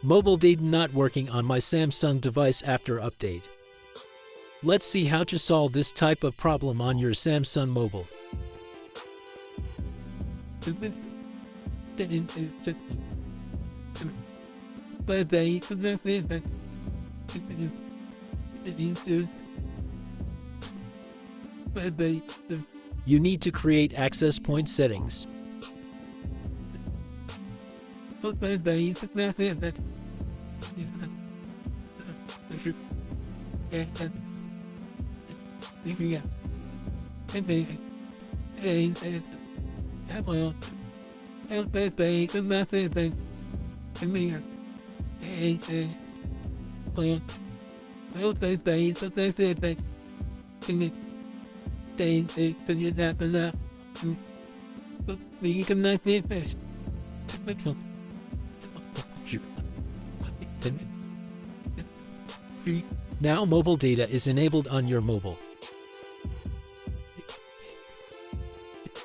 Mobile data not working on my Samsung device after update. Let's see how to solve this type of problem on your Samsung mobile. You need to create access point settings. Now mobile data is enabled on your mobile.